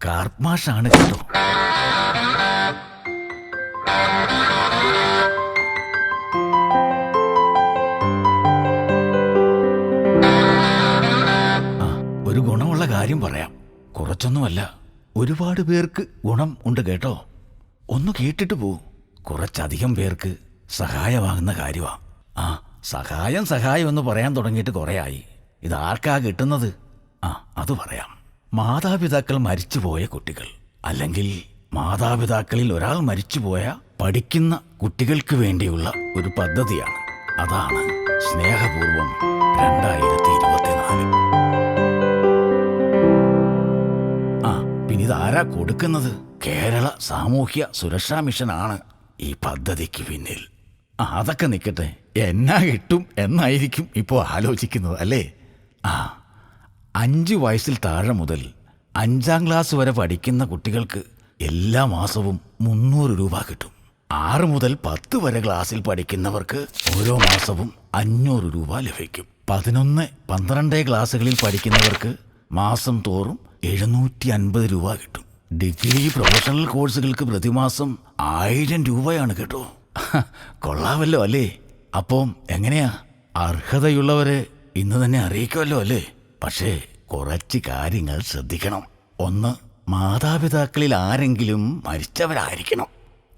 കാർമാഷാണ് കേട്ടോ. ഒരു ഗുണമുള്ള കാര്യം പറയാം. കുറച്ചൊന്നുമല്ല, ഒരുപാട് പേർക്ക് ഗുണം ഉണ്ട് കേട്ടോ. ഒന്ന് കേട്ടിട്ട് പോവും. കുറച്ചധികം പേർക്ക് സഹായമാകുന്ന കാര്യമാ. സഹായം എന്ന് പറയാൻ തുടങ്ങിയിട്ട് കുറേയായി. ഇതാർക്കാ കിട്ടുന്നത്? അത് പറയാം. മാതാപിതാക്കൾ മരിച്ചുപോയ കുട്ടികൾ, അല്ലെങ്കിൽ മാതാപിതാക്കളിൽ ഒരാൾ മരിച്ചുപോയ പഠിക്കുന്ന കുട്ടികൾക്ക് വേണ്ടിയുള്ള ഒരു പദ്ധതിയാണ്. അതാണ് സ്നേഹപൂർവം 2024. പിന്നെ ഇതാരാ കൊടുക്കുന്നത്? കേരള സാമൂഹ്യ സുരക്ഷാ മിഷനാണ് ഈ പദ്ധതിക്ക് പിന്നിൽ. അതൊക്കെ നിൽക്കട്ടെ, എന്നാ കിട്ടും എന്നായിരിക്കും ഇപ്പോൾ ആലോചിക്കുന്നത് അല്ലേ? 5 വയസ്സിൽ താഴെ മുതൽ 5ാം ക്ലാസ് വരെ പഠിക്കുന്ന കുട്ടികൾക്ക് എല്ലാ മാസവും 300 രൂപ കിട്ടും. 6 മുതൽ 10 വരെ ക്ലാസ്സിൽ പഠിക്കുന്നവർക്ക് ഓരോ മാസവും 500 രൂപ ലഭിക്കും. 11, 12 ക്ലാസ്സുകളിൽ പഠിക്കുന്നവർക്ക് മാസം തോറും 750 രൂപ കിട്ടും. ഡിഗ്രി, പ്രൊഫഷണൽ കോഴ്സുകൾക്ക് പ്രതിമാസം 1000 രൂപയാണ് കേട്ടോ. കൊള്ളാമല്ലോ അല്ലേ? അപ്പം എങ്ങനെയാ? അർഹതയുള്ളവരെ ഇന്ന് തന്നെ അറിയിക്കുമല്ലോ അല്ലേ? പക്ഷേ കുറച്ച് കാര്യങ്ങൾ ശ്രദ്ധിക്കണം. 1, മാതാപിതാക്കളിൽ ആരെങ്കിലും മരിച്ചവരായിരിക്കണം.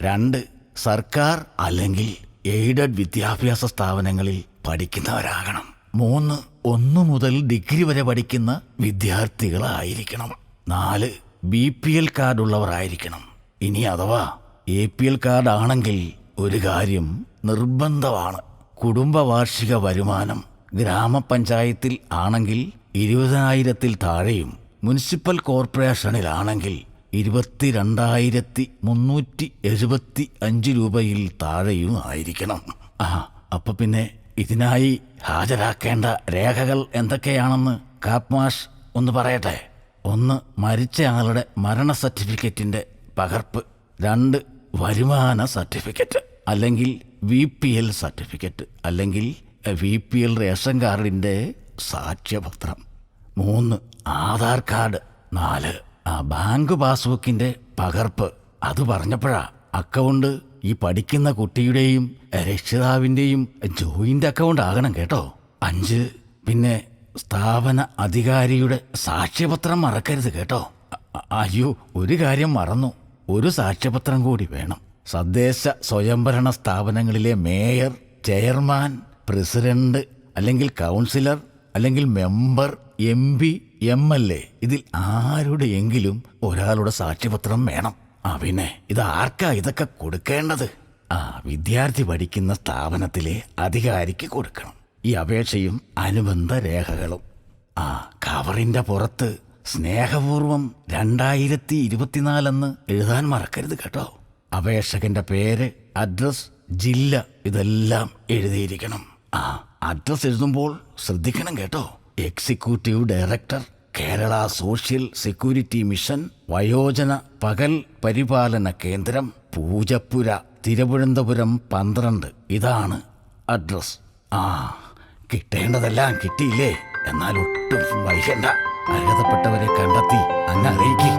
2, സർക്കാർ അല്ലെങ്കിൽ എയ്ഡഡ് വിദ്യാഭ്യാസ സ്ഥാപനങ്ങളിൽ പഠിക്കുന്നവരാകണം. 3, 1 മുതൽ ഡിഗ്രി വരെ പഠിക്കുന്ന വിദ്യാർത്ഥികളായിരിക്കണം. 4, BPL കാർഡുള്ളവരായിരിക്കണം. ഇനി അഥവാ APL കാർഡ് ആണെങ്കിൽ ഒരു കാര്യം നിർബന്ധമാണ്. കുടുംബ വാർഷിക വരുമാനം ഗ്രാമപഞ്ചായത്തിൽ ആണെങ്കിൽ 20,000-ൽ താഴെയും മുനിസിപ്പൽ കോർപ്പറേഷനിലാണെങ്കിൽ 22,375 രൂപയിൽ താഴെയും ആയിരിക്കണം. അപ്പൊ പിന്നെ ഇതിനായി ഹാജരാക്കേണ്ട രേഖകൾ എന്തൊക്കെയാണെന്ന് കാപ്മാഷ് ഒന്ന് പറയട്ടെ. 1, മരിച്ചയാളുടെ മരണ സർട്ടിഫിക്കറ്റിന്റെ പകർപ്പ്. 2, വരുമാന സർട്ടിഫിക്കറ്റ് അല്ലെങ്കിൽ VPL സർട്ടിഫിക്കറ്റ് അല്ലെങ്കിൽ VPL റേഷൻ കാർഡിന്റെ സാക്ഷ്യപത്രം. 3, ആധാർ കാർഡ്. 4, ബാങ്ക് പാസ്ബുക്കിന്റെ പകർപ്പ്. അത് പറഞ്ഞപ്പോഴാ അക്കൗണ്ട് ഈ പഠിക്കുന്ന കുട്ടിയുടെയും രക്ഷിതാവിന്റെയും ജോയിന്റ് അക്കൗണ്ട് ആകണം കേട്ടോ. 5, പിന്നെ സ്ഥാപന അധികാരിയുടെ സാക്ഷ്യപത്രം മറക്കരുത് കേട്ടോ. അയ്യോ, ഒരു കാര്യം മറന്നു. ഒരു സാക്ഷ്യപത്രം കൂടി വേണം. തദ്ദേശ സ്വയംഭരണ സ്ഥാപനങ്ങളിലെ മേയർ, ചെയർമാൻ, പ്രസിഡന്റ് അല്ലെങ്കിൽ കൗൺസിലർ അല്ലെങ്കിൽ മെമ്പർ, MP, MLA ഇതിൽ ആരുടെയെങ്കിലും ഒരാളുടെ സാക്ഷ്യപത്രം വേണം. പിന്നെ ഇതാർക്കാ ഇതൊക്കെ കൊടുക്കേണ്ടത്? വിദ്യാർത്ഥി പഠിക്കുന്ന സ്ഥാപനത്തിലെ അധികാരിക്ക് കൊടുക്കണം. ഈ അപേക്ഷയും അനുബന്ധ രേഖകളും. കവറിന്റെ പുറത്ത് സ്നേഹപൂർവം 2024 എന്ന് എഴുതാൻ മറക്കരുത് കേട്ടോ. അപേക്ഷകന്റെ പേര്, അഡ്രസ്, ജില്ല ഇതെല്ലാം എഴുതിയിരിക്കണം. അഡ്രസ് എഴുതുമ്പോൾ ശ്രദ്ധിക്കണം കേട്ടോ. Executive director, Kerala social security mission, വയോജന പകൽ പരിപാലന കേന്ദ്രം, പൂജപ്പുര, തിരുവനന്തപുരം 12. ഇതാണ് അഡ്രസ്. കിട്ടേണ്ടതെല്ലാം കിട്ടിയില്ലേ? എന്നാൽ ഒട്ടും വൈകണ്ട. അർഹതപ്പെട്ടവരെ കണ്ടെത്തി അങ്ങ് അറിയിക്കും.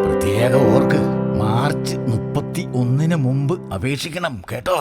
പ്രത്യേക ഓർക്ക്, മാർച്ച് 31 മുമ്പ് അപേക്ഷിക്കണം കേട്ടോ.